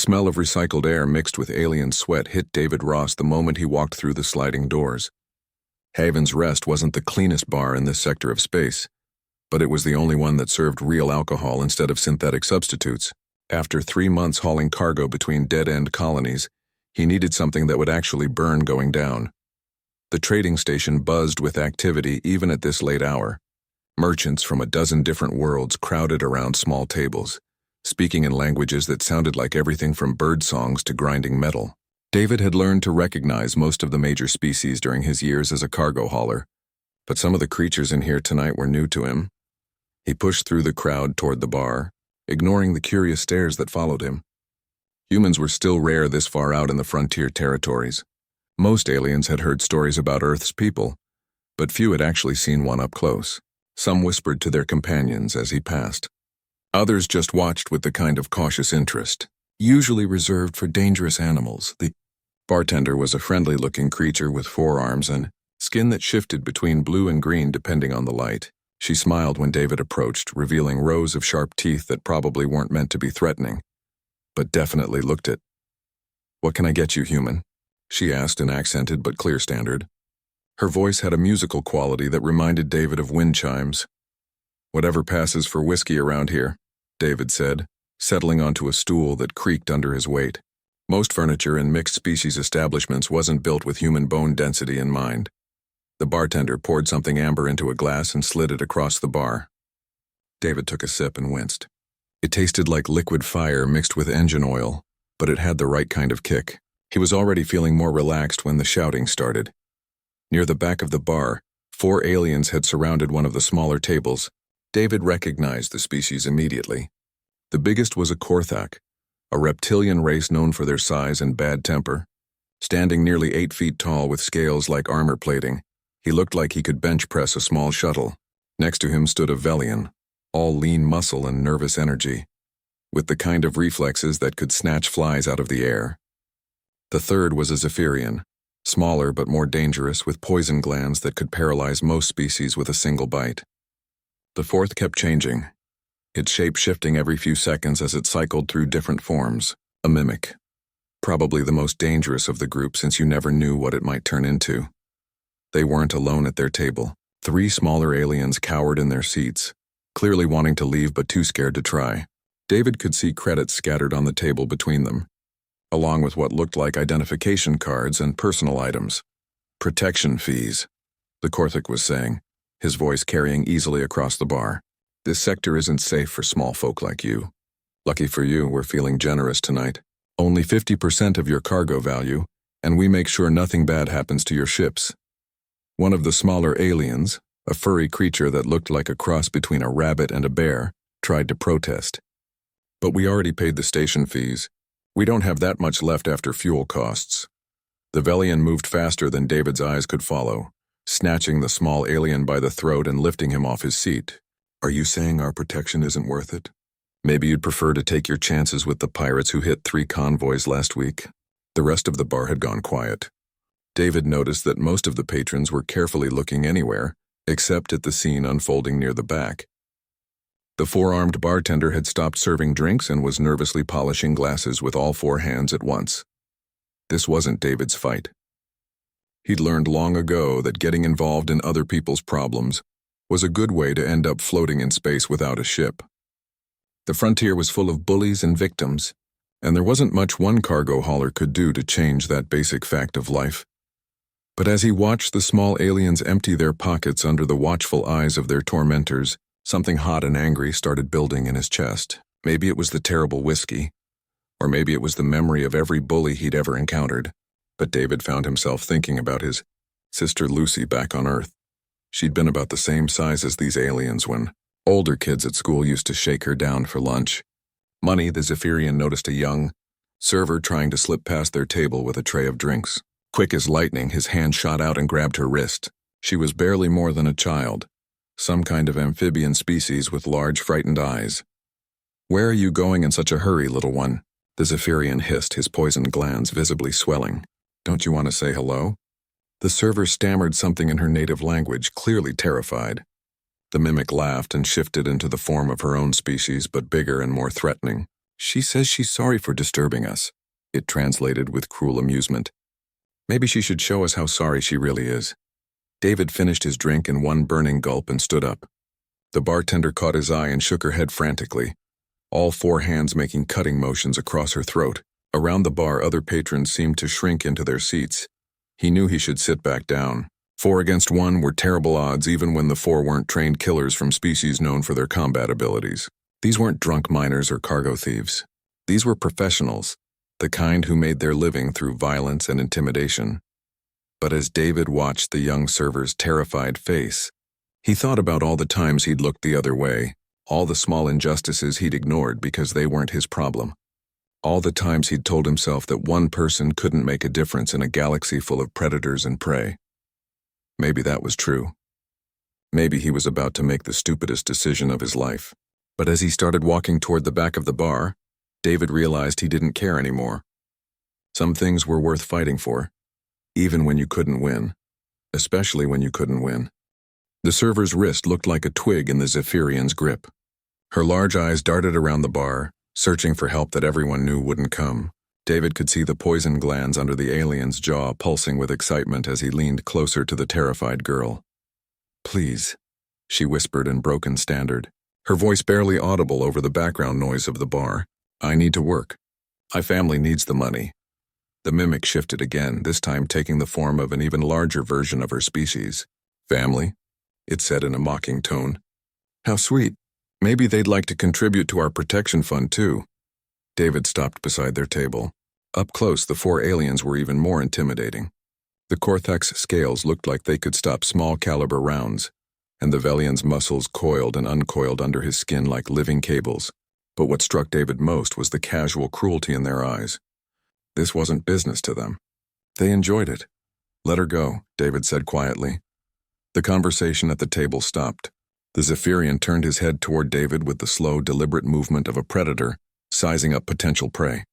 smell of recycled air mixed with alien sweat hit David Ross the moment he walked through the sliding doors. Haven's Rest wasn't the cleanest bar in this sector of space, but it was the only one that served real alcohol instead of synthetic substitutes. After 3 months hauling cargo between dead-end colonies, he needed something that would actually burn going down. The trading station buzzed with activity even at this late hour. Merchants from a dozen different worlds crowded around small tables, speaking in languages that sounded like everything from bird songs to grinding metal. David had learned to recognize most of the major species during his years as a cargo hauler, but some of the creatures in here tonight were new to him. He pushed through the crowd toward the bar, ignoring the curious stares that followed him. Humans were still rare this far out in the frontier territories. Most aliens had heard stories about Earth's people, but few had actually seen one up close. Some whispered to their companions as he passed. Others just watched with the kind of cautious interest, usually reserved for dangerous animals. The bartender was a friendly-looking creature with 4 arms and skin that shifted between blue and green depending on the light. She smiled when David approached, revealing rows of sharp teeth that probably weren't meant to be threatening, but definitely looked it. "What can I get you, human?" she asked in accented but clear standard. Her voice had a musical quality that reminded David of wind chimes. "Whatever passes for whiskey around here," David said, settling onto a stool that creaked under his weight. Most furniture in mixed-species establishments wasn't built with human bone density in mind. The bartender poured something amber into a glass and slid it across the bar. David took a sip and winced. It tasted like liquid fire mixed with engine oil, but it had the right kind of kick. He was already feeling more relaxed when the shouting started. Near the back of the bar, 4 aliens had surrounded one of the smaller tables. David recognized the species immediately. The biggest was a Korthak, a reptilian race known for their size and bad temper. Standing nearly 8 feet tall with scales like armor plating, he looked like he could bench press a small shuttle. Next to him stood a Velian, all lean muscle and nervous energy, with the kind of reflexes that could snatch flies out of the air. The third was a Zephyrian, smaller but more dangerous, with poison glands that could paralyze most species with a single bite. The fourth kept changing, its shape shifting every few seconds as it cycled through different forms. A mimic, probably the most dangerous of the group since you never knew what it might turn into. They weren't alone at their table. 3 smaller aliens cowered in their seats, clearly wanting to leave but too scared to try. David could see credits scattered on the table between them, along with what looked like identification cards and personal items. "Protection fees," the Korthak was saying, his voice carrying easily across the bar. "This sector isn't safe for small folk like you. Lucky for you, we're feeling generous tonight. Only 50% of your cargo value, and we make sure nothing bad happens to your ships." One of the smaller aliens, a furry creature that looked like a cross between a rabbit and a bear, tried to protest. "But we already paid the station fees. We don't have that much left after fuel costs." The Velian moved faster than David's eyes could follow, snatching the small alien by the throat and lifting him off his seat. "Are you saying our protection isn't worth it? Maybe you'd prefer to take your chances with the pirates who hit 3 convoys last week." The rest of the bar had gone quiet. David noticed that most of the patrons were carefully looking anywhere, except at the scene unfolding near the back. The 4-armed bartender had stopped serving drinks and was nervously polishing glasses with all 4 hands at once. This wasn't David's fight. He'd learned long ago that getting involved in other people's problems was a good way to end up floating in space without a ship. The frontier was full of bullies and victims, and there wasn't much one cargo hauler could do to change that basic fact of life. But as he watched the small aliens empty their pockets under the watchful eyes of their tormentors, something hot and angry started building in his chest. Maybe it was the terrible whiskey, or maybe it was the memory of every bully he'd ever encountered. But David found himself thinking about his sister Lucy back on Earth. She'd been about the same size as these aliens when older kids at school used to shake her down for lunch. Money, the Zephyrian noticed a young server trying to slip past their table with a tray of drinks. Quick as lightning, his hand shot out and grabbed her wrist. She was barely more than a child, some kind of amphibian species with large, frightened eyes. "Where are you going in such a hurry, little one?" the Zephyrian hissed, his poisoned glands visibly swelling. "Don't you want to say hello?" The server stammered something in her native language, clearly terrified. The mimic laughed and shifted into the form of her own species, but bigger and more threatening. She says she's sorry for disturbing us, it translated with cruel amusement. Maybe she should show us how sorry she really is. David finished his drink in one burning gulp and stood up. The bartender caught his eye and shook her head frantically, all four hands making cutting motions across her throat. Around the bar, other patrons seemed to shrink into their seats. He knew he should sit back down. 4 against 1 were terrible odds even when the 4 weren't trained killers from species known for their combat abilities. These weren't drunk miners or cargo thieves. These were professionals, the kind who made their living through violence and intimidation. But as David watched the young server's terrified face, he thought about all the times he'd looked the other way, all the small injustices he'd ignored because they weren't his problem. All the times he'd told himself that one person couldn't make a difference in a galaxy full of predators and prey. Maybe that was true. Maybe he was about to make the stupidest decision of his life. But as he started walking toward the back of the bar, David realized he didn't care anymore. Some things were worth fighting for, even when you couldn't win, especially when you couldn't win. The server's wrist looked like a twig in the Zephyrian's grip. Her large eyes darted around the bar, searching for help that everyone knew wouldn't come. David could see the poison glands under the alien's jaw pulsing with excitement as he leaned closer to the terrified girl. "Please," she whispered in broken standard, her voice barely audible over the background noise of the bar. "I need to work. My family needs the money." The mimic shifted again, this time taking the form of an even larger version of her species. "Family?" it said in a mocking tone. "How sweet. Maybe they'd like to contribute to our protection fund too." David stopped beside their table. Up close, the 4 aliens were even more intimidating. The Cortex scales looked like they could stop small-caliber rounds, and the Velian's muscles coiled and uncoiled under his skin like living cables. But what struck David most was the casual cruelty in their eyes. This wasn't business to them. They enjoyed it. "Let her go," David said quietly. The conversation at the table stopped. The Zephyrian turned his head toward David with the slow, deliberate movement of a predator, sizing up potential prey.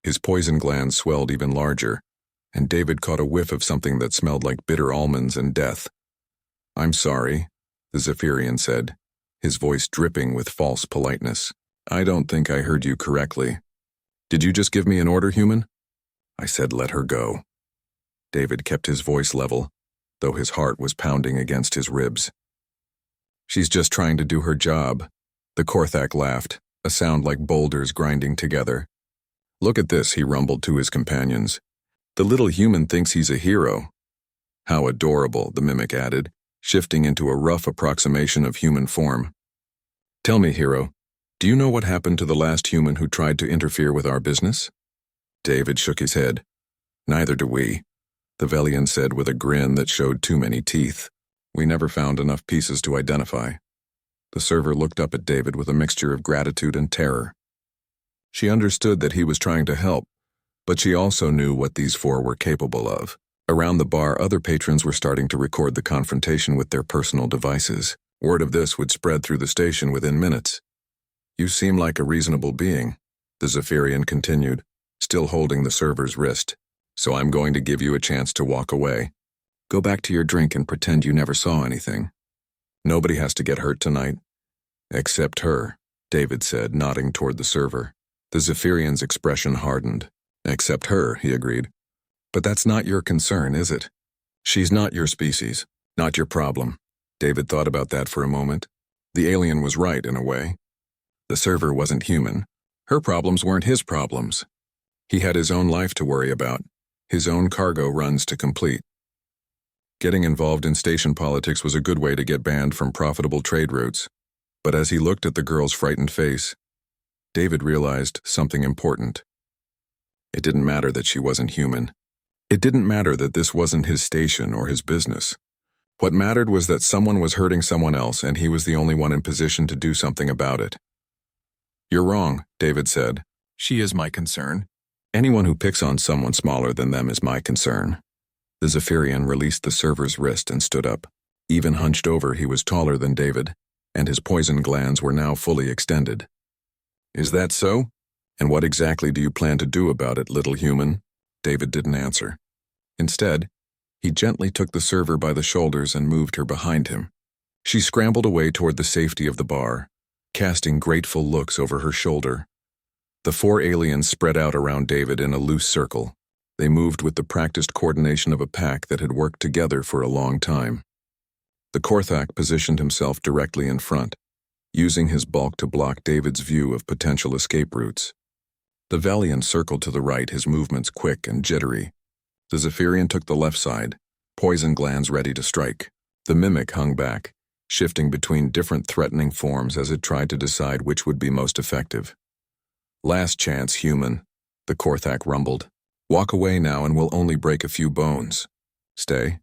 His poison glands swelled even larger, and David caught a whiff of something that smelled like bitter almonds and death. "I'm sorry," the Zephyrian said, his voice dripping with false politeness. "I don't think I heard you correctly. Did you just give me an order, human?" "I said let her go." David kept his voice level, though his heart was pounding against his ribs. "She's just trying to do her job." The Korthak laughed, a sound like boulders grinding together. "Look at this," he rumbled to his companions. "The little human thinks he's a hero." "How adorable," the mimic added, shifting into a rough approximation of human form. "Tell me, hero, do you know what happened to the last human who tried to interfere with our business?" David shook his head. "Neither do we," the Velian said with a grin that showed too many teeth. "We never found enough pieces to identify." The server looked up at David with a mixture of gratitude and terror. She understood that he was trying to help, but she also knew what these 4 were capable of. Around the bar, other patrons were starting to record the confrontation with their personal devices. Word of this would spread through the station within minutes. "You seem like a reasonable being," the Zephyrian continued, still holding the server's wrist. "So I'm going to give you a chance to walk away. Go back to your drink and pretend you never saw anything. Nobody has to get hurt tonight." "Except her," David said, nodding toward the server. The Zephyrian's expression hardened. "Except her," he agreed. "But that's not your concern, is it? She's not your species, not your problem." David thought about that for a moment. The alien was right, in a way. The server wasn't human. Her problems weren't his problems. He had his own life to worry about, his own cargo runs to complete. Getting involved in station politics was a good way to get banned from profitable trade routes. But as he looked at the girl's frightened face, David realized something important. It didn't matter that she wasn't human. It didn't matter that this wasn't his station or his business. What mattered was that someone was hurting someone else and he was the only one in position to do something about it. "You're wrong," David said. "She is my concern. Anyone who picks on someone smaller than them is my concern." The Zephyrian released the server's wrist and stood up. Even hunched over, he was taller than David, and his poison glands were now fully extended. "Is that so? And what exactly do you plan to do about it, little human?" David didn't answer. Instead, he gently took the server by the shoulders and moved her behind him. She scrambled away toward the safety of the bar, casting grateful looks over her shoulder. The four aliens spread out around David in a loose circle. They moved with the practiced coordination of a pack that had worked together for a long time. The Korthak positioned himself directly in front, using his bulk to block David's view of potential escape routes. The Valiant circled to the right, his movements quick and jittery. The Zephyrian took the left side, poison glands ready to strike. The Mimic hung back, shifting between different threatening forms as it tried to decide which would be most effective. "Last chance, human," the Korthak rumbled. "Walk away now and we'll only break a few bones. Stay,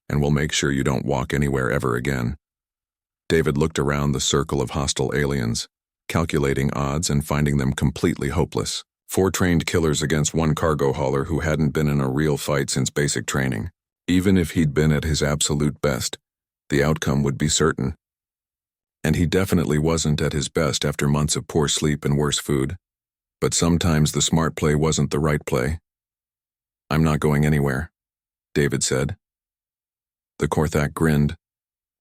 and we'll make sure you don't walk anywhere ever again." David looked around the circle of hostile aliens, calculating odds and finding them completely hopeless. 4 trained killers against 1 cargo hauler who hadn't been in a real fight since basic training. Even if he'd been at his absolute best, the outcome would be certain. And he definitely wasn't at his best after months of poor sleep and worse food. But sometimes the smart play wasn't the right play. "I'm not going anywhere," David said. The Korthak grinned,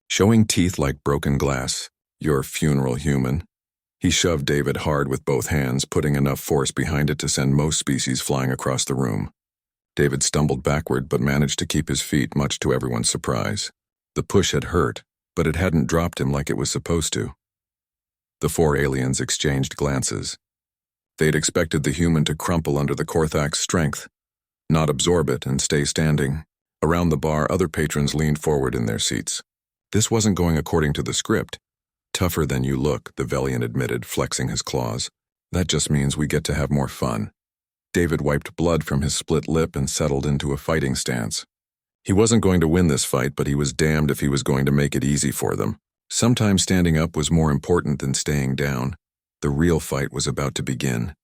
showing teeth like broken glass. "Your funeral, human." He shoved David hard with both hands, putting enough force behind it to send most species flying across the room. David stumbled backward but managed to keep his feet, much to everyone's surprise. The push had hurt, but it hadn't dropped him like it was supposed to. The 4 aliens exchanged glances. They'd expected the human to crumple under the Korthak's strength, not absorb it and stay standing. Around the bar, other patrons leaned forward in their seats. "This wasn't going according to the script." "Tougher than you look," the Velian admitted, flexing his claws. "That just means we get to have more fun." David wiped blood from his split lip and settled into a fighting stance. He wasn't going to win this fight, but he was damned if he was going to make it easy for them. Sometimes standing up was more important than staying down. The real fight was about to begin.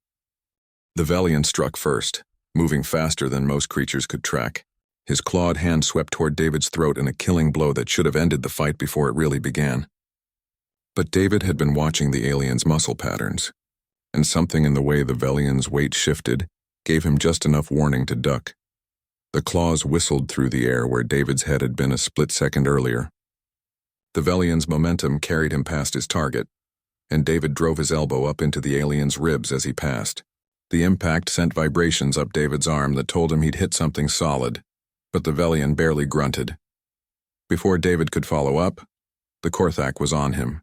The Velian struck first, moving faster than most creatures could track. His clawed hand swept toward David's throat in a killing blow that should have ended the fight before it really began. But David had been watching the alien's muscle patterns, and something in the way the Velian's weight shifted gave him just enough warning to duck. The claws whistled through the air where David's head had been a split second earlier. The Velian's momentum carried him past his target, and David drove his elbow up into the alien's ribs as he passed. The impact sent vibrations up David's arm that told him he'd hit something solid, but the Velian barely grunted. Before David could follow up, the Korthak was on him.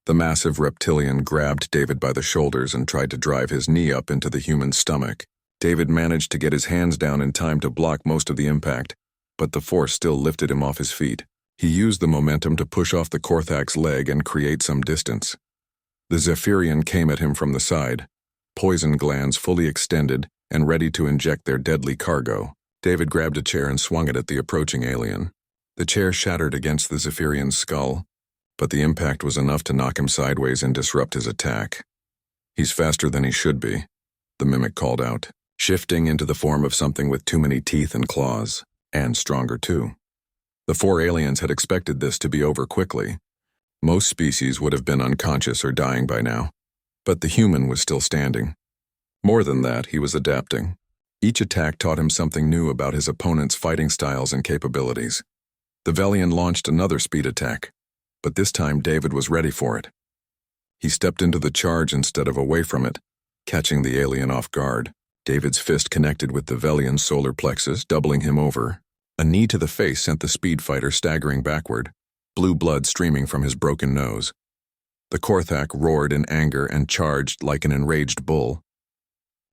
The massive reptilian grabbed David by the shoulders and tried to drive his knee up into the human's stomach. David managed to get his hands down in time to block most of the impact, but the force still lifted him off his feet. He used the momentum to push off the Korthak's leg and create some distance. The Zephyrian came at him from the side, poison glands fully extended and ready to inject their deadly cargo. David grabbed a chair and swung it at the approaching alien. The chair shattered against the Zephyrian's skull, but the impact was enough to knock him sideways and disrupt his attack. "He's faster than he should be," the Mimic called out, shifting into the form of something with too many teeth and claws, and stronger too. The 4 aliens had expected this to be over quickly. Most species would have been unconscious or dying by now, but the human was still standing. More than that, he was adapting. Each attack taught him something new about his opponent's fighting styles and capabilities. The Velian launched another speed attack, but this time David was ready for it. He stepped into the charge instead of away from it, catching the alien off guard. David's fist connected with the Velian's solar plexus, doubling him over. A knee to the face sent the speed fighter staggering backward, blue blood streaming from his broken nose. The Korthak roared in anger and charged like an enraged bull.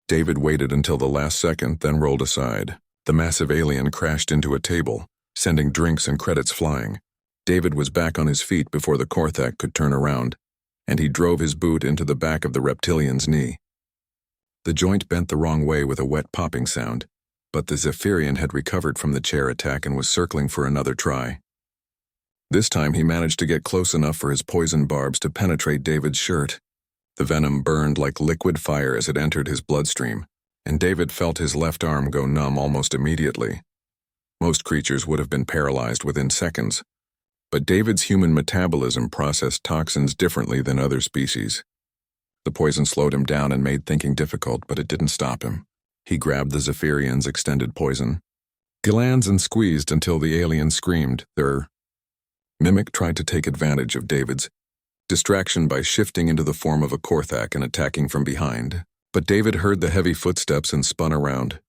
David waited until the last second, then rolled aside. The massive alien crashed into a table, sending drinks and credits flying. David was back on his feet before the Korthak could turn around, and he drove his boot into the back of the reptilian's knee. The joint bent the wrong way with a wet popping sound, but the Zephyrian had recovered from the chair attack and was circling for another try. This time he managed to get close enough for his poison barbs to penetrate David's shirt. The venom burned like liquid fire as it entered his bloodstream, and David felt his left arm go numb almost immediately. Most creatures would have been paralyzed within seconds, but David's human metabolism processed toxins differently than other species. The poison slowed him down and made thinking difficult, but it didn't stop him. He grabbed the Zephyrian's extended poison glands and squeezed until the alien screamed. Their Mimic tried to take advantage of David's distraction by shifting into the form of a Korthak and attacking from behind. But David heard the heavy footsteps and spun around,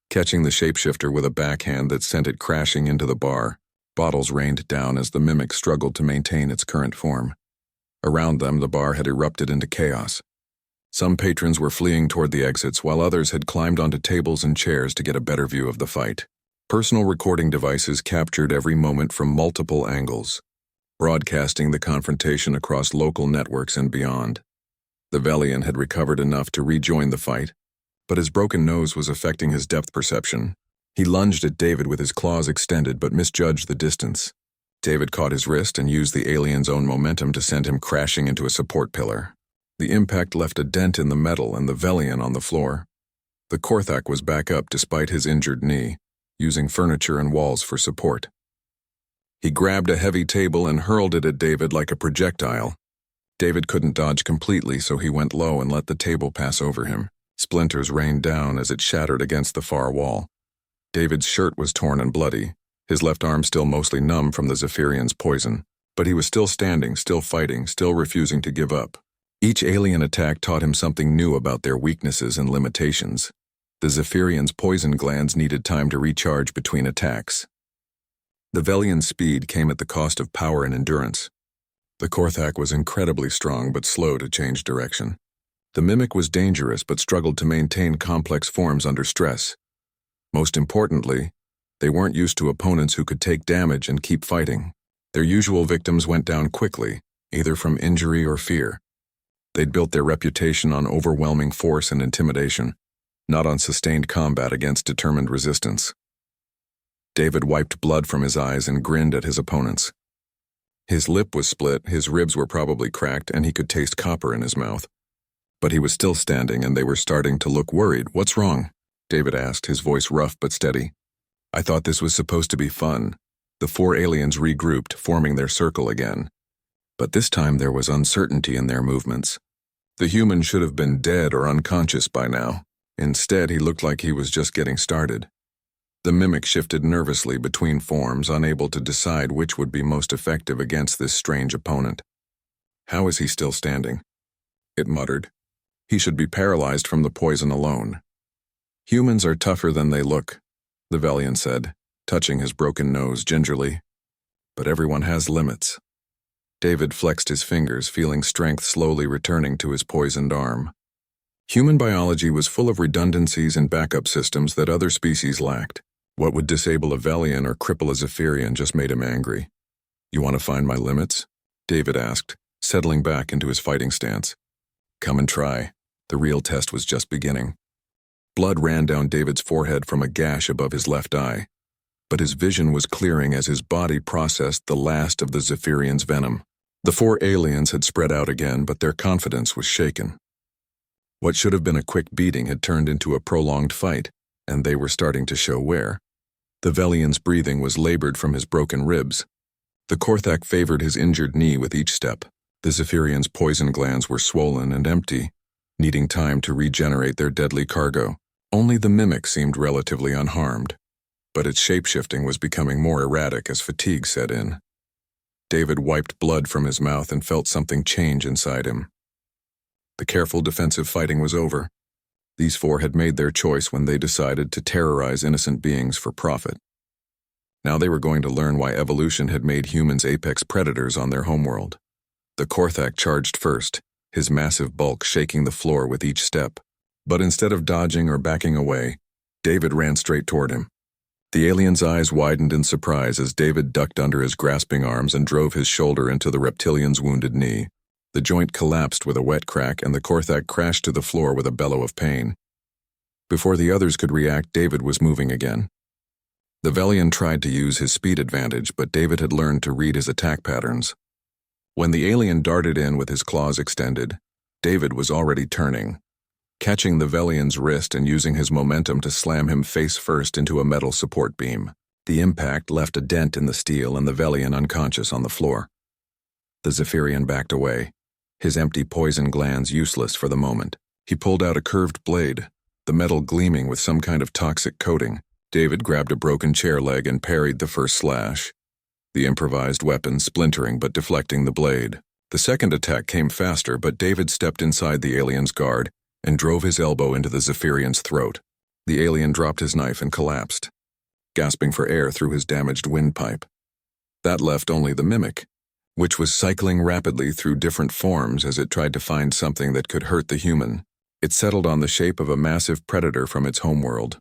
catching the shapeshifter with a backhand that sent it crashing into the bar. Bottles rained down as the mimic struggled to maintain its current form. Around them, the bar had erupted into chaos. Some patrons were fleeing toward the exits, while others had climbed onto tables and chairs to get a better view of the fight. Personal recording devices captured every moment from multiple angles, broadcasting the confrontation across local networks and beyond. The Velian had recovered enough to rejoin the fight, but his broken nose was affecting his depth perception. He lunged at David with his claws extended but misjudged the distance. David caught his wrist and used the alien's own momentum to send him crashing into a support pillar. The impact left a dent in the metal and the Velian on the floor. The Korthak was back up despite his injured knee, using furniture and walls for support. He grabbed a heavy table and hurled it at David like a projectile. David couldn't dodge completely, so he went low and let the table pass over him. Splinters rained down as it shattered against the far wall. David's shirt was torn and bloody, his left arm still mostly numb from the Zephyrian's poison. But he was still standing, still fighting, still refusing to give up. Each alien attack taught him something new about their weaknesses and limitations. The Zephyrian's poison glands needed time to recharge between attacks. The Velian's speed came at the cost of power and endurance. The Korthak was incredibly strong but slow to change direction. The Mimic was dangerous but struggled to maintain complex forms under stress. Most importantly, they weren't used to opponents who could take damage and keep fighting. Their usual victims went down quickly, either from injury or fear. They'd built their reputation on overwhelming force and intimidation, not on sustained combat against determined resistance. David wiped blood from his eyes and grinned at his opponents. His lip was split, his ribs were probably cracked, and he could taste copper in his mouth. But he was still standing, and they were starting to look worried. "What's wrong?" David asked, his voice rough but steady. "I thought this was supposed to be fun." The four aliens regrouped, forming their circle again. But this time there was uncertainty in their movements. The human should have been dead or unconscious by now. Instead, he looked like he was just getting started. The Mimic shifted nervously between forms, unable to decide which would be most effective against this strange opponent. "How is he still standing?" it muttered. "He should be paralyzed from the poison alone." "Humans are tougher than they look," the Velian said, touching his broken nose gingerly. "But everyone has limits." David flexed his fingers, feeling strength slowly returning to his poisoned arm. Human biology was full of redundancies and backup systems that other species lacked. What would disable a Velian or cripple a Zephyrian just made him angry. "You want to find my limits?" David asked, settling back into his fighting stance. "Come and try." The real test was just beginning. Blood ran down David's forehead from a gash above his left eye, but his vision was clearing as his body processed the last of the Zephyrian's venom. The four aliens had spread out again, but their confidence was shaken. What should have been a quick beating had turned into a prolonged fight, and they were starting to show wear. The Velian's breathing was labored from his broken ribs. The Korthak favored his injured knee with each step. The Zephyrian's poison glands were swollen and empty, needing time to regenerate their deadly cargo. Only the Mimic seemed relatively unharmed, but its shapeshifting was becoming more erratic as fatigue set in. David wiped blood from his mouth and felt something change inside him. The careful defensive fighting was over. These four had made their choice when they decided to terrorize innocent beings for profit. Now they were going to learn why evolution had made humans apex predators on their homeworld. The Korthak charged first, his massive bulk shaking the floor with each step. But instead of dodging or backing away, David ran straight toward him. The alien's eyes widened in surprise as David ducked under his grasping arms and drove his shoulder into the reptilian's wounded knee. The joint collapsed with a wet crack, and the Korthak crashed to the floor with a bellow of pain. Before the others could react, David was moving again. The Velian tried to use his speed advantage, but David had learned to read his attack patterns. When the alien darted in with his claws extended, David was already turning, catching the Velian's wrist and using his momentum to slam him face first into a metal support beam. The impact left a dent in the steel and the Velian unconscious on the floor. The Zephyrian backed away, his empty poison glands useless for the moment. He pulled out a curved blade, the metal gleaming with some kind of toxic coating. David grabbed a broken chair leg and parried the first slash, the improvised weapon splintering but deflecting the blade. The second attack came faster, but David stepped inside the alien's guard, and drove his elbow into the Zephyrian's throat. The alien dropped his knife and collapsed, gasping for air through his damaged windpipe. That left only the mimic, which was cycling rapidly through different forms as it tried to find something that could hurt the human. It settled on the shape of a massive predator from its homeworld,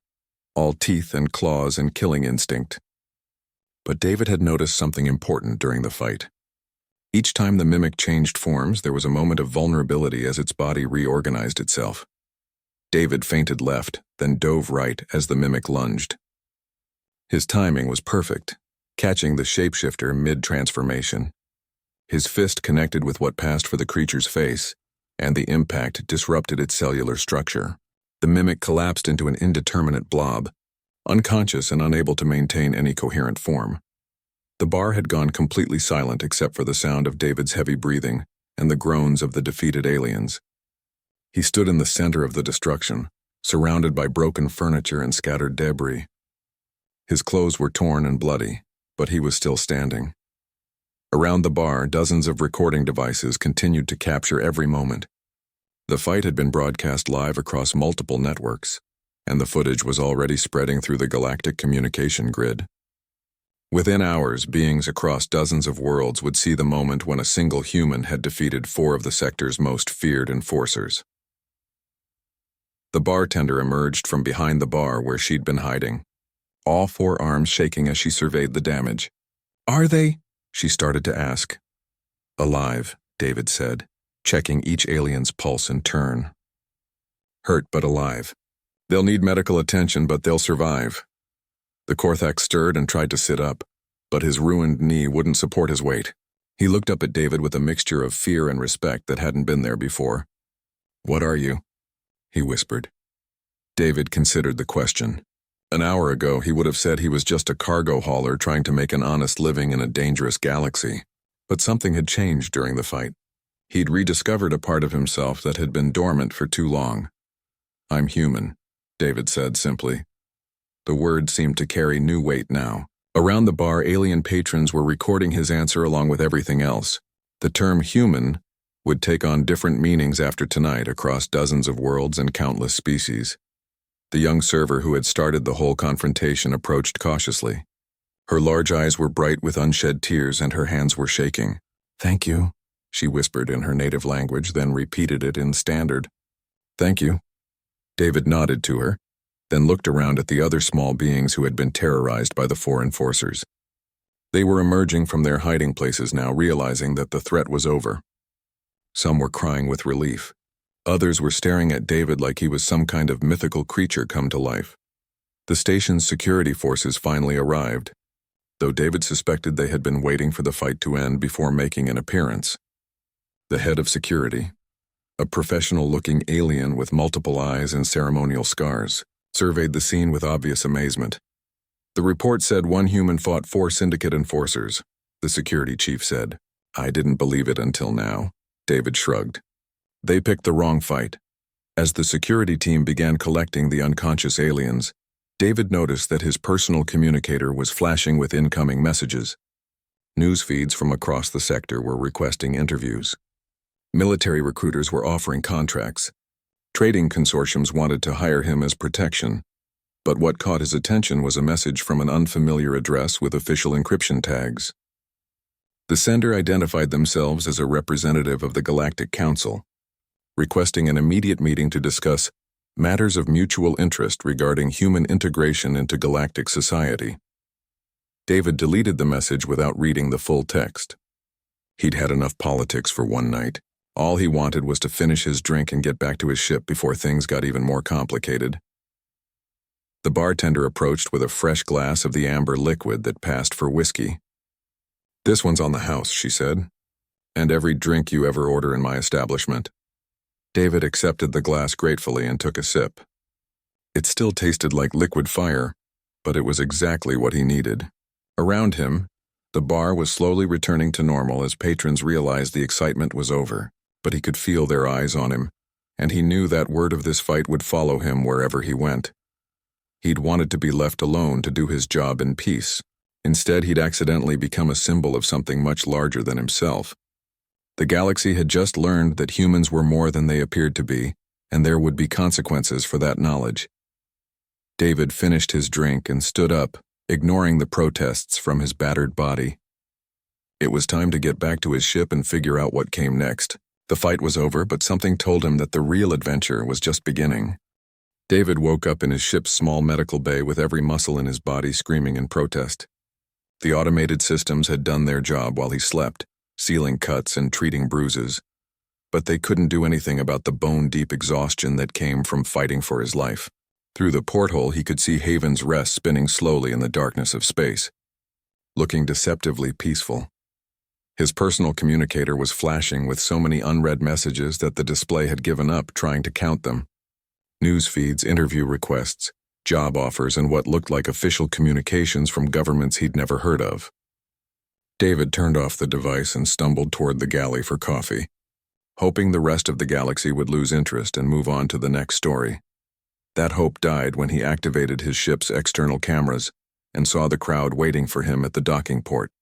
all teeth and claws and killing instinct. But David had noticed something important during the fight. Each time the mimic changed forms, there was a moment of vulnerability as its body reorganized itself. David feinted left, then dove right as the mimic lunged. His timing was perfect, catching the shapeshifter mid-transformation. His fist connected with what passed for the creature's face, and the impact disrupted its cellular structure. The mimic collapsed into an indeterminate blob, unconscious and unable to maintain any coherent form. The bar had gone completely silent except for the sound of David's heavy breathing and the groans of the defeated aliens. He stood in the center of the destruction, surrounded by broken furniture and scattered debris. His clothes were torn and bloody, but he was still standing. Around the bar, dozens of recording devices continued to capture every moment. The fight had been broadcast live across multiple networks, and the footage was already spreading through the galactic communication grid. Within hours, beings across dozens of worlds would see the moment when a single human had defeated 4 of the sector's most feared enforcers. The bartender emerged from behind the bar where she'd been hiding, all 4 arms shaking as she surveyed the damage. "Are they?" she started to ask. "Alive," David said, checking each alien's pulse in turn. "Hurt but alive. They'll need medical attention, but they'll survive." The Korthak stirred and tried to sit up, but his ruined knee wouldn't support his weight. He looked up at David with a mixture of fear and respect that hadn't been there before. "What are you?" he whispered. David considered the question. An hour ago, he would have said he was just a cargo hauler trying to make an honest living in a dangerous galaxy. But something had changed during the fight. He'd rediscovered a part of himself that had been dormant for too long. "I'm human," David said simply. The word seemed to carry new weight now. Around the bar, alien patrons were recording his answer along with everything else. The term human would take on different meanings after tonight across dozens of worlds and countless species. The young server who had started the whole confrontation approached cautiously. Her large eyes were bright with unshed tears and her hands were shaking. "Thank you," she whispered in her native language, then repeated it in standard. "Thank you." David nodded to her, then looked around at the other small beings who had been terrorized by the 4 enforcers. They were emerging from their hiding places now, realizing that the threat was over. Some were crying with relief. Others were staring at David like he was some kind of mythical creature come to life. The station's security forces finally arrived, though David suspected they had been waiting for the fight to end before making an appearance. The head of security, a professional-looking alien with multiple eyes and ceremonial scars, surveyed the scene with obvious amazement. "The report said 1 human fought 4 syndicate enforcers," the security chief said. "I didn't believe it until now," David shrugged. "They picked the wrong fight." As the security team began collecting the unconscious aliens, David noticed that his personal communicator was flashing with incoming messages. News feeds from across the sector were requesting interviews. Military recruiters were offering contracts. Trading consortiums wanted to hire him as protection. But what caught his attention was a message from an unfamiliar address with official encryption tags. The sender identified themselves as a representative of the Galactic Council, requesting an immediate meeting to discuss matters of mutual interest regarding human integration into galactic society. David deleted the message without reading the full text. He'd had enough politics for one night. All he wanted was to finish his drink and get back to his ship before things got even more complicated. The bartender approached with a fresh glass of the amber liquid that passed for whiskey. "This one's on the house," she said, "and every drink you ever order in my establishment." David accepted the glass gratefully and took a sip. It still tasted like liquid fire, but it was exactly what he needed. Around him, the bar was slowly returning to normal as patrons realized the excitement was over, but he could feel their eyes on him, and he knew that word of this fight would follow him wherever he went. He'd wanted to be left alone to do his job in peace. Instead, he'd accidentally become a symbol of something much larger than himself. The galaxy had just learned that humans were more than they appeared to be, and there would be consequences for that knowledge. David finished his drink and stood up, ignoring the protests from his battered body. It was time to get back to his ship and figure out what came next. The fight was over, but something told him that the real adventure was just beginning. David woke up in his ship's small medical bay with every muscle in his body screaming in protest. The automated systems had done their job while he slept, sealing cuts and treating bruises. But they couldn't do anything about the bone-deep exhaustion that came from fighting for his life. Through the porthole, he could see Haven's Rest spinning slowly in the darkness of space, looking deceptively peaceful. His personal communicator was flashing with so many unread messages that the display had given up trying to count them. News feeds, interview requests, job offers, and what looked like official communications from governments he'd never heard of. David turned off the device and stumbled toward the galley for coffee, hoping the rest of the galaxy would lose interest and move on to the next story. That hope died when he activated his ship's external cameras and saw the crowd waiting for him at the docking port.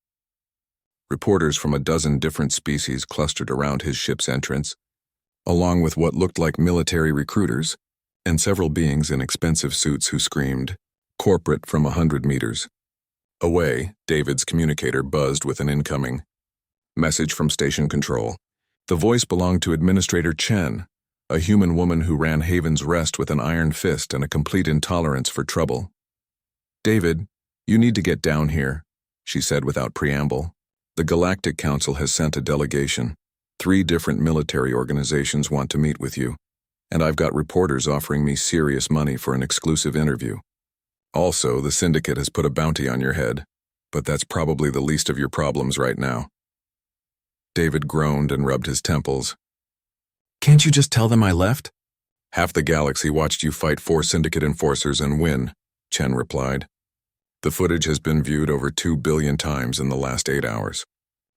Reporters from a dozen different species clustered around his ship's entrance, along with what looked like military recruiters, and several beings in expensive suits who screamed, "Corporate," from 100 meters. Away, David's communicator buzzed with an incoming message from station control. The voice belonged to Administrator Chen, a human woman who ran Haven's Rest with an iron fist and a complete intolerance for trouble. "David, you need to get down here," she said without preamble. "The Galactic Council has sent a delegation. 3 different military organizations want to meet with you, and I've got reporters offering me serious money for an exclusive interview. Also, the Syndicate has put a bounty on your head, but that's probably the least of your problems right now." David groaned and rubbed his temples. "Can't you just tell them I left?" "Half the galaxy watched you fight 4 Syndicate enforcers and win," Chen replied. "The footage has been viewed over 2 billion times in the last 8 hours.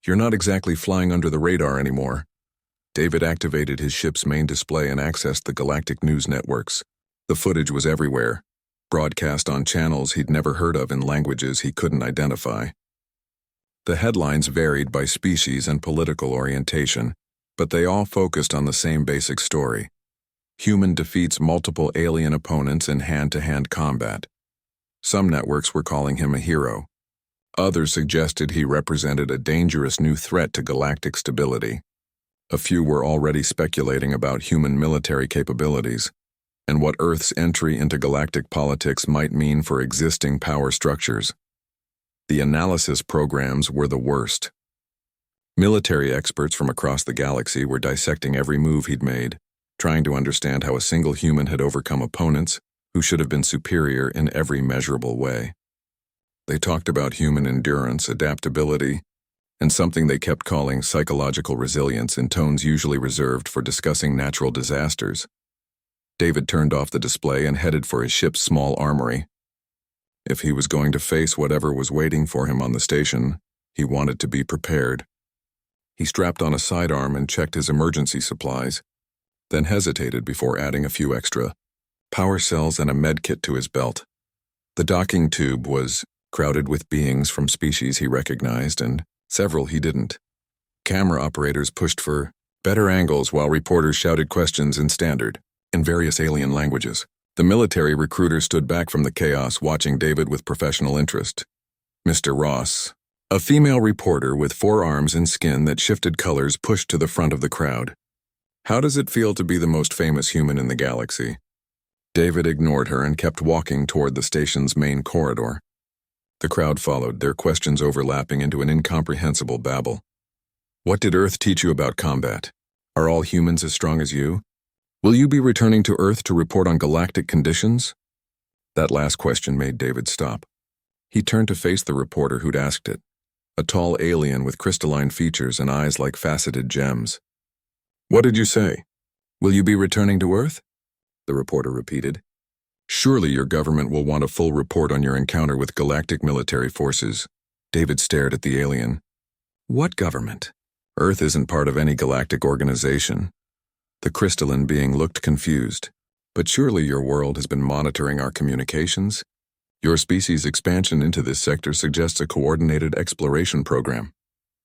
You're not exactly flying under the radar anymore." David activated his ship's main display and accessed the galactic news networks. The footage was everywhere, broadcast on channels he'd never heard of in languages he couldn't identify. The headlines varied by species and political orientation, but they all focused on the same basic story. Human defeats multiple alien opponents in hand-to-hand combat. Some networks were calling him a hero. Others suggested he represented a dangerous new threat to galactic stability. A few were already speculating about human military capabilities and what Earth's entry into galactic politics might mean for existing power structures. The analysis programs were the worst. Military experts from across the galaxy were dissecting every move he'd made, trying to understand how a single human had overcome opponents who should have been superior in every measurable way. They talked about human endurance, adaptability, and something they kept calling psychological resilience in tones usually reserved for discussing natural disasters. David turned off the display and headed for his ship's small armory. If he was going to face whatever was waiting for him on the station, he wanted to be prepared. He strapped on a sidearm and checked his emergency supplies, then hesitated before adding a few extra power cells and a med kit to his belt. The docking tube was crowded with beings from species he recognized and several he didn't. Camera operators pushed for better angles while reporters shouted questions in standard, in various alien languages. The military recruiter stood back from the chaos, watching David with professional interest. Mr. Ross, a female reporter with 4 arms and skin that shifted colors, pushed to the front of the crowd. "How does it feel to be the most famous human in the galaxy?" David ignored her and kept walking toward the station's main corridor. The crowd followed, their questions overlapping into an incomprehensible babble. "What did Earth teach you about combat? Are all humans as strong as you? Will you be returning to Earth to report on galactic conditions?" That last question made David stop. He turned to face the reporter who'd asked it, a tall alien with crystalline features and eyes like faceted gems. "What did you say? Will you be returning to Earth?" the reporter repeated. "Surely your government will want a full report on your encounter with galactic military forces." David stared at the alien. "What government? Earth isn't part of any galactic organization." The crystalline being looked confused. "But surely your world has been monitoring our communications? Your species' expansion into this sector suggests a coordinated exploration program."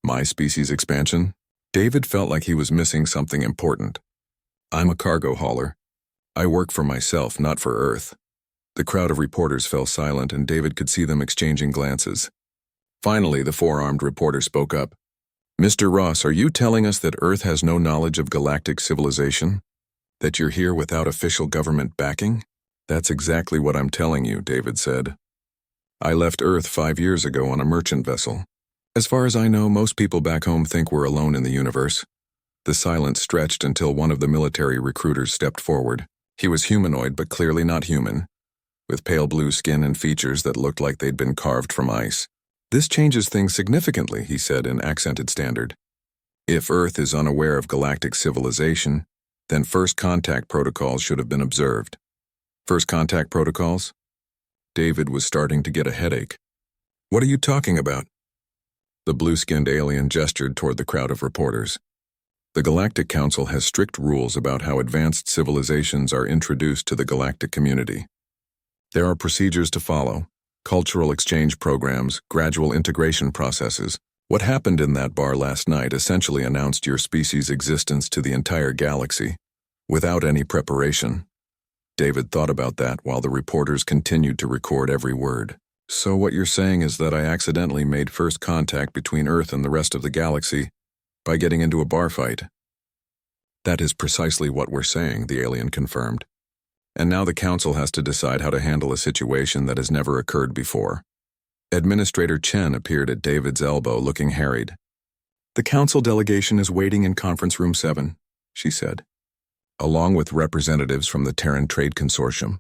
"My species' expansion?" David felt like he was missing something important. "I'm a cargo hauler. I work for myself, not for Earth. The crowd of reporters fell silent, and David could see them exchanging glances. Finally, the four-armed reporter spoke up. Mr. Ross, are you telling us that Earth has no knowledge of galactic civilization? That you're here without official government backing? That's exactly what I'm telling you, David said. I left Earth 5 years ago on a merchant vessel. As far as I know, most people back home think we're alone in the universe. The silence stretched until one of the military recruiters stepped forward. He was humanoid, but clearly not human, with pale blue skin and features that looked like they'd been carved from ice. This changes things significantly, he said in accented standard. If Earth is unaware of galactic civilization, then first contact protocols should have been observed. First contact protocols? David was starting to get a headache. What are you talking about? The blue-skinned alien gestured toward the crowd of reporters. The Galactic Council has strict rules about how advanced civilizations are introduced to the galactic community. There are procedures to follow, cultural exchange programs, gradual integration processes. What happened in that bar last night essentially announced your species' existence to the entire galaxy, without any preparation. David thought about that while the reporters continued to record every word. So what you're saying is that I accidentally made first contact between Earth and the rest of the galaxy by getting into a bar fight. That is precisely what we're saying, the alien confirmed. And now the Council has to decide how to handle a situation that has never occurred before. Administrator Chen appeared at David's elbow, looking harried. The Council delegation is waiting in Conference Room 7, she said, along with representatives from the Terran Trade Consortium,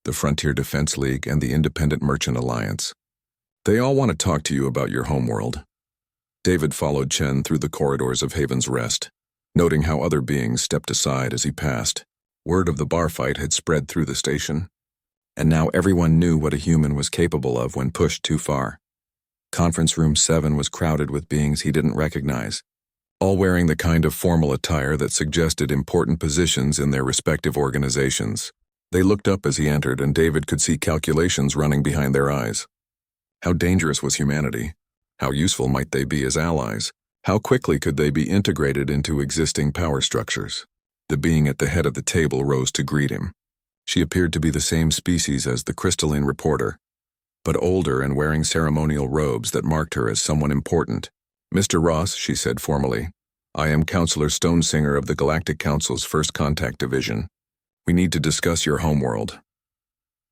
the Frontier Defense League, and the Independent Merchant Alliance. They all want to talk to you about your homeworld. David followed Chen through the corridors of Haven's Rest, noting how other beings stepped aside as he passed. Word of the bar fight had spread through the station, and now everyone knew what a human was capable of when pushed too far. Conference Room 7 was crowded with beings he didn't recognize, all wearing the kind of formal attire that suggested important positions in their respective organizations. They looked up as he entered, and David could see calculations running behind their eyes. How dangerous was humanity? How useful might they be as allies? How quickly could they be integrated into existing power structures? The being at the head of the table rose to greet him. She appeared to be the same species as the crystalline reporter, but older and wearing ceremonial robes that marked her as someone important. Mr. Ross, she said formally, I am Counselor Stonesinger of the Galactic Council's First Contact Division. We need to discuss your homeworld.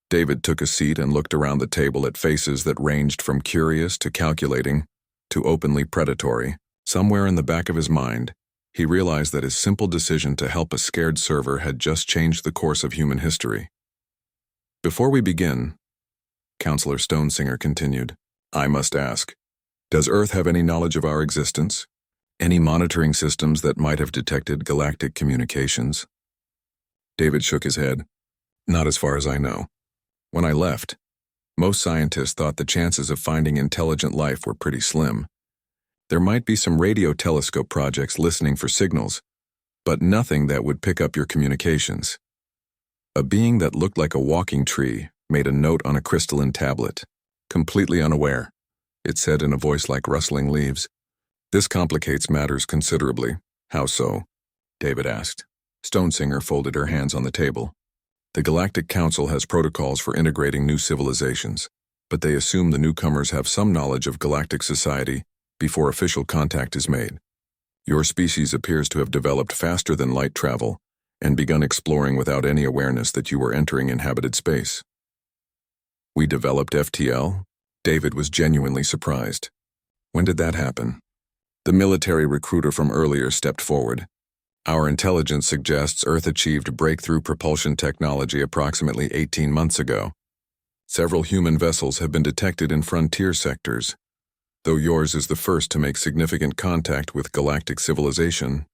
David took a seat and looked around the table at faces that ranged from curious to calculating to openly predatory. Somewhere in the back of his mind, he realized that his simple decision to help a scared server had just changed the course of human history. Before we begin, Counselor Stonesinger continued, I must ask, does Earth have any knowledge of our existence? Any monitoring systems that might have detected galactic communications? David shook his head. Not as far as I know. When I left, most scientists thought the chances of finding intelligent life were pretty slim. There might be some radio telescope projects listening for signals, but nothing that would pick up your communications. A being that looked like a walking tree made a note on a crystalline tablet. Completely unaware, it said in a voice like rustling leaves. This complicates matters considerably. How so? David asked. Stonesinger folded her hands on the table. The Galactic Council has protocols for integrating new civilizations, but they assume the newcomers have some knowledge of galactic society before official contact is made. Your species appears to have developed faster than light travel and begun exploring without any awareness that you were entering inhabited space. We developed FTL? David was genuinely surprised. When did that happen? The military recruiter from earlier stepped forward. Our intelligence suggests Earth achieved breakthrough propulsion technology approximately 18 months ago. Several human vessels have been detected in frontier sectors, though yours is the first to make significant contact with galactic civilization.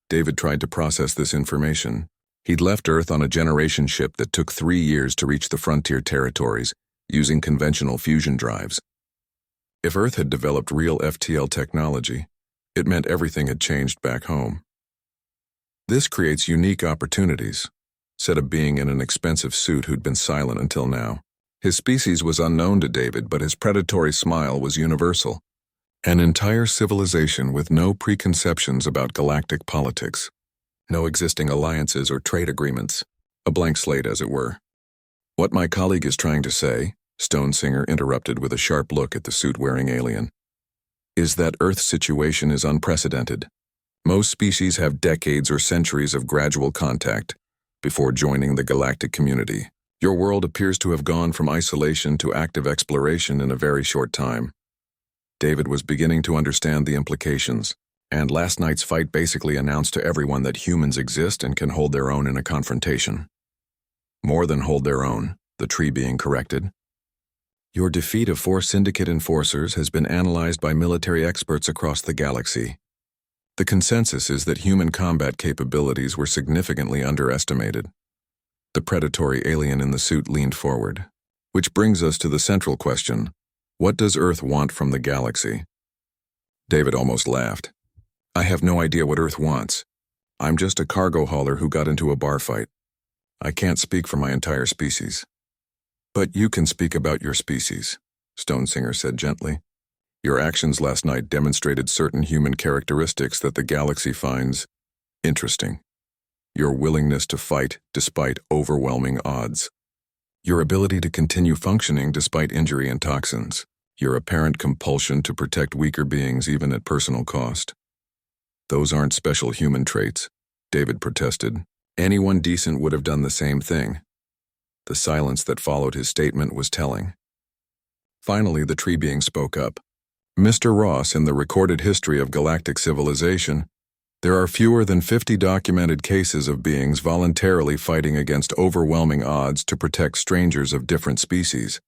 David tried to process this information. He'd left Earth on a generation ship that took 3 years to reach the frontier territories, using conventional fusion drives. If Earth had developed real FTL technology, it meant everything had changed back home. This creates unique opportunities, said a being in an expensive suit who'd been silent until now. His species was unknown to David, but his predatory smile was universal. An entire civilization with no preconceptions about galactic politics, no existing alliances or trade agreements. A blank slate, as it were. What my colleague is trying to say, Stonesinger interrupted with a sharp look at the suit-wearing alien, is that Earth's situation is unprecedented. Most species have decades or centuries of gradual contact before joining the galactic community. Your world appears to have gone from isolation to active exploration in a very short time. David was beginning to understand the implications, and last night's fight basically announced to everyone that humans exist and can hold their own in a confrontation. More than hold their own, the tree being corrected. Your defeat of 4 Syndicate enforcers has been analyzed by military experts across the galaxy. The consensus is that human combat capabilities were significantly underestimated. The predatory alien in the suit leaned forward. Which brings us to the central question: what does Earth want from the galaxy? David almost laughed. I have no idea what Earth wants. I'm just a cargo hauler who got into a bar fight. I can't speak for my entire species. But you can speak about your species, Stonesinger said gently. Your actions last night demonstrated certain human characteristics that the galaxy finds interesting. Your willingness to fight despite overwhelming odds. Your ability to continue functioning despite injury and toxins. Your apparent compulsion to protect weaker beings even at personal cost. Those aren't special human traits, David protested. Anyone decent would have done the same thing. The silence that followed his statement was telling. Finally, the tree being spoke up. Mr. Ross, in the recorded history of galactic civilization, there are fewer than 50 documented cases of beings voluntarily fighting against overwhelming odds to protect strangers of different species.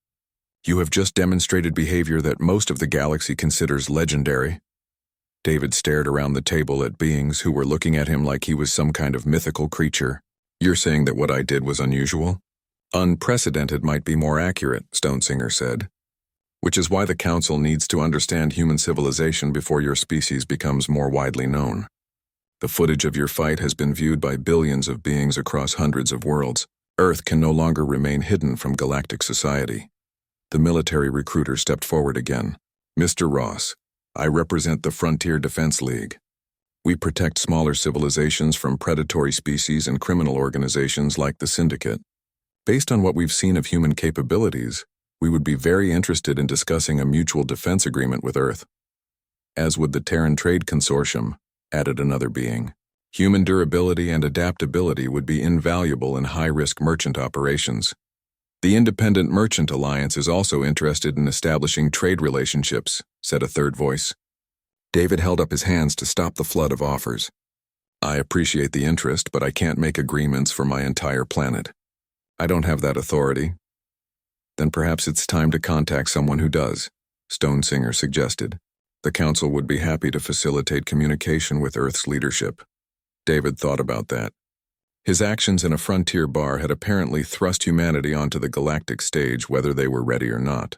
You have just demonstrated behavior that most of the galaxy considers legendary. David stared around the table at beings who were looking at him like he was some kind of mythical creature. You're saying that what I did was unusual? Unprecedented might be more accurate, Stonesinger said. Which is why the Council needs to understand human civilization before your species becomes more widely known. The footage of your fight has been viewed by billions of beings across hundreds of worlds. Earth can no longer remain hidden from galactic society. The military recruiter stepped forward again. Mr. Ross, I represent the Frontier Defense League. We protect smaller civilizations from predatory species and criminal organizations like the Syndicate. Based on what we've seen of human capabilities, we would be very interested in discussing a mutual defense agreement with Earth. As would the Terran Trade Consortium, added another being. Human durability and adaptability would be invaluable in high-risk merchant operations. The Independent Merchant Alliance is also interested in establishing trade relationships, said a third voice. David held up his hands to stop the flood of offers. I appreciate the interest, but I can't make agreements for my entire planet. I don't have that authority. Then perhaps it's time to contact someone who does, Stonesinger suggested. The Council would be happy to facilitate communication with Earth's leadership. David thought about that. His actions in a frontier bar had apparently thrust humanity onto the galactic stage whether they were ready or not.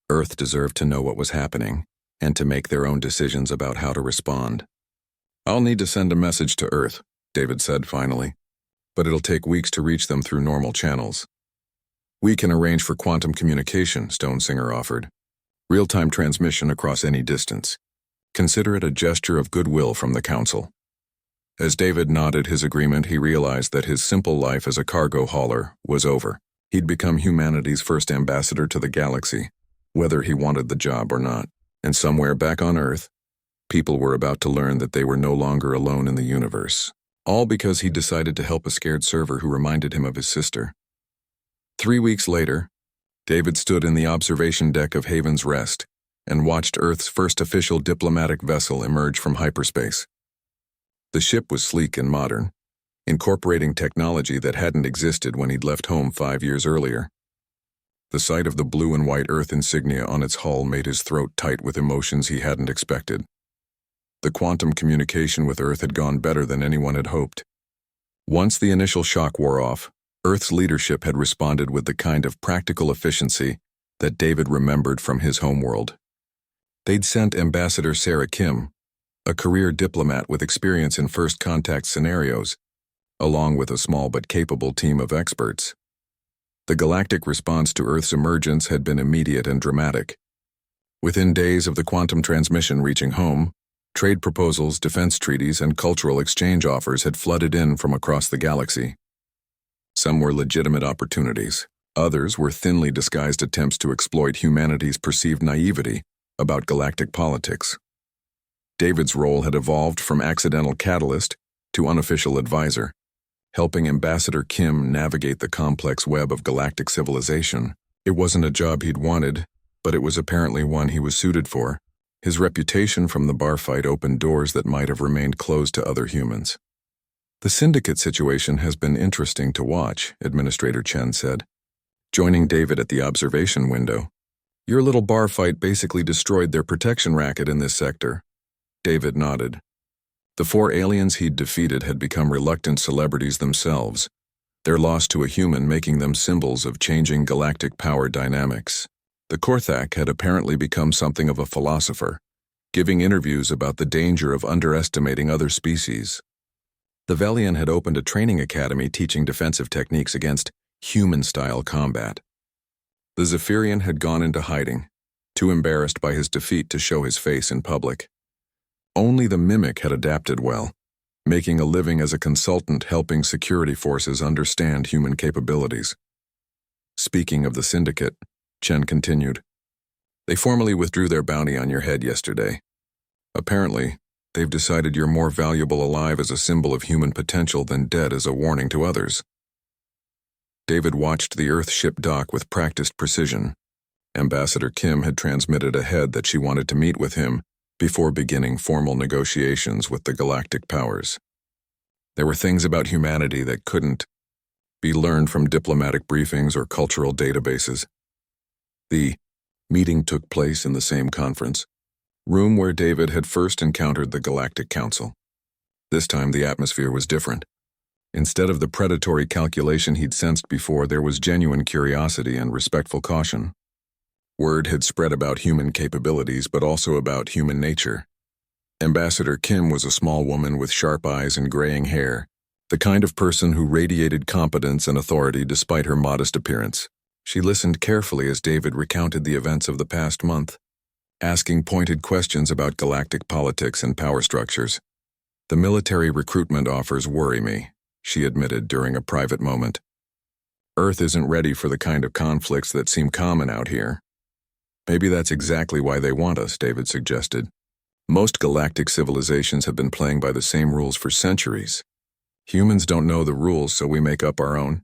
Earth deserved to know what was happening, and to make their own decisions about how to respond. I'll need to send a message to Earth, David said finally, but it'll take weeks to reach them through normal channels. We can arrange for quantum communication, Stonesinger offered. Real-time transmission across any distance. Consider it a gesture of goodwill from the Council. As David nodded his agreement, he realized that his simple life as a cargo hauler was over. He'd become humanity's first ambassador to the galaxy, whether he wanted the job or not. And somewhere back on Earth, people were about to learn that they were no longer alone in the universe. All because he decided to help a scared server who reminded him of his sister. 3 weeks later, David stood in the observation deck of Haven's Rest and watched Earth's first official diplomatic vessel emerge from hyperspace. The ship was sleek and modern, incorporating technology that hadn't existed when he'd left home 5 years earlier. The sight of the blue and white Earth insignia on its hull made his throat tight with emotions he hadn't expected. The quantum communication with Earth had gone better than anyone had hoped. Once the initial shock wore off, Earth's leadership had responded with the kind of practical efficiency that David remembered from his homeworld. They'd sent Ambassador Sarah Kim, a career diplomat with experience in first contact scenarios, along with a small but capable team of experts. The galactic response to Earth's emergence had been immediate and dramatic. Within days of the quantum transmission reaching home, trade proposals, defense treaties, and cultural exchange offers had flooded in from across the galaxy. Some were legitimate opportunities. Others were thinly disguised attempts to exploit humanity's perceived naivety about galactic politics. David's role had evolved from accidental catalyst to unofficial advisor, helping Ambassador Kim navigate the complex web of galactic civilization. It wasn't a job he'd wanted, but it was apparently one he was suited for. His reputation from the bar fight opened doors that might have remained closed to other humans. The syndicate situation has been interesting to watch, Administrator Chen said, joining David at the observation window. Your little bar fight basically destroyed their protection racket in this sector. David nodded. The 4 aliens he'd defeated had become reluctant celebrities themselves, their loss to a human making them symbols of changing galactic power dynamics. The Korthak had apparently become something of a philosopher, giving interviews about the danger of underestimating other species. The Velian had opened a training academy teaching defensive techniques against human-style combat. The Zephyrian had gone into hiding, too embarrassed by his defeat to show his face in public. Only the Mimic had adapted well, making a living as a consultant helping security forces understand human capabilities. Speaking of the syndicate, Chen continued, they formally withdrew their bounty on your head yesterday. Apparently, they've decided you're more valuable alive as a symbol of human potential than dead as a warning to others. David watched the Earth ship dock with practiced precision. Ambassador Kim had transmitted ahead that she wanted to meet with him before beginning formal negotiations with the galactic powers. There were things about humanity that couldn't be learned from diplomatic briefings or cultural databases. The meeting took place in the same conference room where David had first encountered the Galactic Council. This time the atmosphere was different. Instead of the predatory calculation he'd sensed before, there was genuine curiosity and respectful caution. Word had spread about human capabilities, but also about human nature. Ambassador Kim was a small woman with sharp eyes and graying hair, the kind of person who radiated competence and authority despite her modest appearance. She listened carefully as David recounted the events of the past month, asking pointed questions about galactic politics and power structures. The military recruitment offers worry me, she admitted during a private moment. Earth isn't ready for the kind of conflicts that seem common out here. Maybe that's exactly why they want us, David suggested. Most galactic civilizations have been playing by the same rules for centuries. Humans don't know the rules, so we make up our own.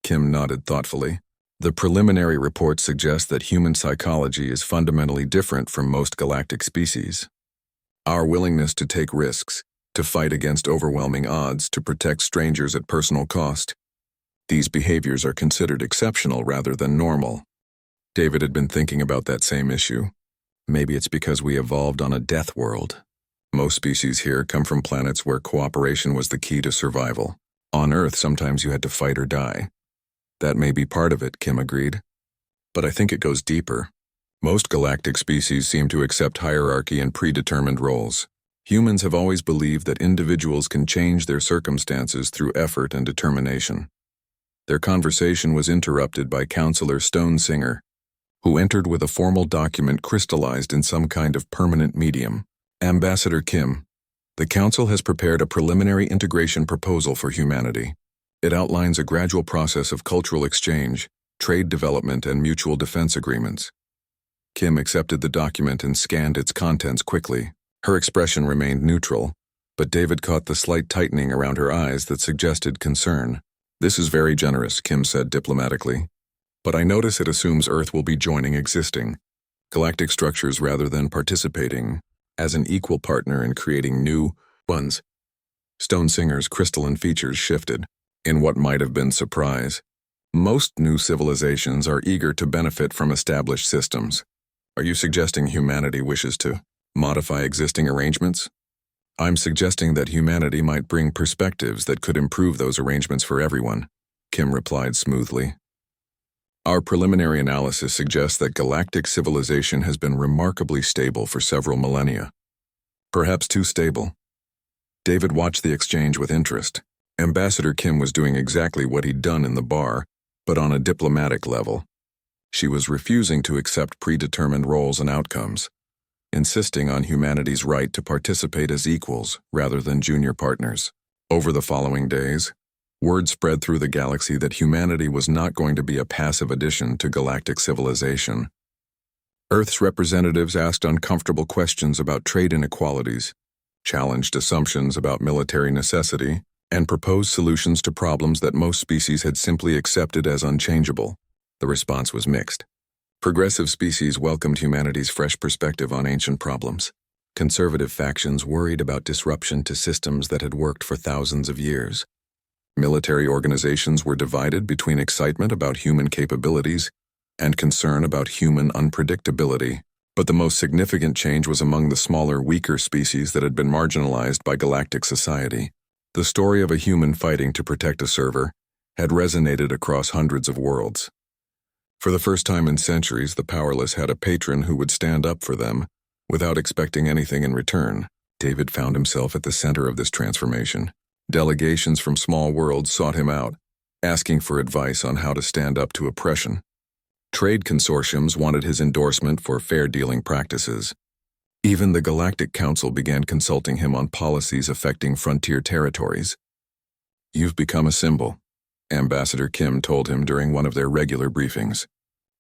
Kim nodded thoughtfully. The preliminary reports suggest that human psychology is fundamentally different from most galactic species. Our willingness to take risks, to fight against overwhelming odds, to protect strangers at personal cost. These behaviors are considered exceptional rather than normal. David had been thinking about that same issue. Maybe it's because we evolved on a death world. Most species here come from planets where cooperation was the key to survival. On Earth, sometimes you had to fight or die. That may be part of it, Kim agreed. But I think it goes deeper. Most galactic species seem to accept hierarchy and predetermined roles. Humans have always believed that individuals can change their circumstances through effort and determination. Their conversation was interrupted by Counselor Stonesinger, who entered with a formal document crystallized in some kind of permanent medium. Ambassador Kim, the Council has prepared a preliminary integration proposal for humanity. It outlines a gradual process of cultural exchange, trade development, and mutual defense agreements. Kim accepted the document and scanned its contents quickly. Her expression remained neutral, but David caught the slight tightening around her eyes that suggested concern. This is very generous, Kim said diplomatically. But I notice it assumes Earth will be joining existing galactic structures rather than participating as an equal partner in creating new ones. Stonesinger's crystalline features shifted. In what might have been surprise, most new civilizations are eager to benefit from established systems. Are you suggesting humanity wishes to modify existing arrangements? I'm suggesting that humanity might bring perspectives that could improve those arrangements for everyone, Kim replied smoothly. Our preliminary analysis suggests that galactic civilization has been remarkably stable for several millennia. Perhaps too stable. David watched the exchange with interest. Ambassador Kim was doing exactly what he'd done in the bar, but on a diplomatic level. She was refusing to accept predetermined roles and outcomes, insisting on humanity's right to participate as equals rather than junior partners. Over the following days, Word spread through the galaxy that humanity was not going to be a passive addition to galactic civilization. Earth's representatives asked uncomfortable questions about trade inequalities, challenged assumptions about military necessity, and proposed solutions to problems that most species had simply accepted as unchangeable. The response was mixed. Progressive species welcomed humanity's fresh perspective on ancient problems. Conservative factions worried about disruption to systems that had worked for thousands of years. Military organizations were divided between excitement about human capabilities and concern about human unpredictability. But the most significant change was among the smaller, weaker species that had been marginalized by galactic society. The story of a human fighting to protect a server had resonated across hundreds of worlds. For the first time in centuries, the powerless had a patron who would stand up for them without expecting anything in return. David found himself at the center of this transformation. Delegations from small worlds sought him out, asking for advice on how to stand up to oppression. Trade consortiums wanted his endorsement for fair dealing practices. Even the Galactic Council began consulting him on policies affecting frontier territories. "You've become a symbol," Ambassador Kim told him during one of their regular briefings.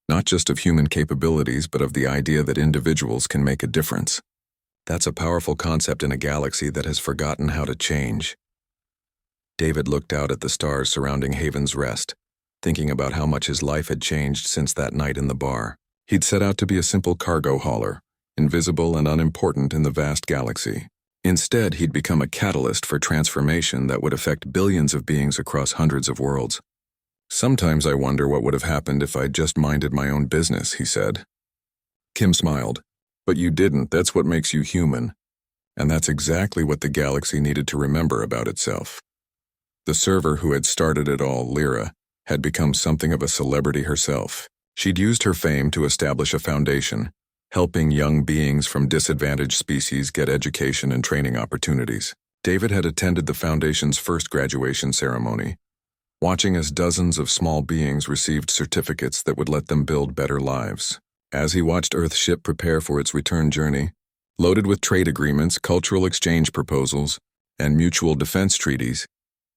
"Not just of human capabilities, but of the idea that individuals can make a difference. That's a powerful concept in a galaxy that has forgotten how to change." David looked out at the stars surrounding Haven's Rest, thinking about how much his life had changed since that night in the bar. He'd set out to be a simple cargo hauler, invisible and unimportant in the vast galaxy. Instead, he'd become a catalyst for transformation that would affect billions of beings across hundreds of worlds. "Sometimes I wonder what would have happened if I'd just minded my own business," he said. Kim smiled. "But you didn't. That's what makes you human. And that's exactly what the galaxy needed to remember about itself." The server who had started it all, Lyra, had become something of a celebrity herself. She'd used her fame to establish a foundation, helping young beings from disadvantaged species get education and training opportunities. David had attended the Foundation's first graduation ceremony, watching as dozens of small beings received certificates that would let them build better lives. As he watched Earth's ship prepare for its return journey, loaded with trade agreements, cultural exchange proposals, and mutual defense treaties,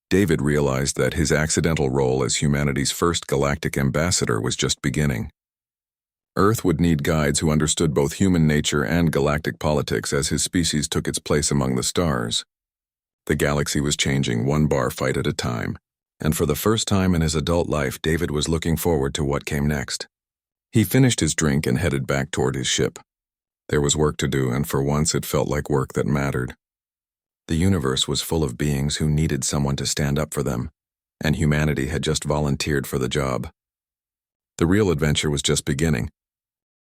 David realized that his accidental role as humanity's first galactic ambassador was just beginning. Earth would need guides who understood both human nature and galactic politics as his species took its place among the stars. The galaxy was changing one bar fight at a time, and for the first time in his adult life, David was looking forward to what came next. He finished his drink and headed back toward his ship. There was work to do, and for once it felt like work that mattered. The universe was full of beings who needed someone to stand up for them, and humanity had just volunteered for the job. The real adventure was just beginning,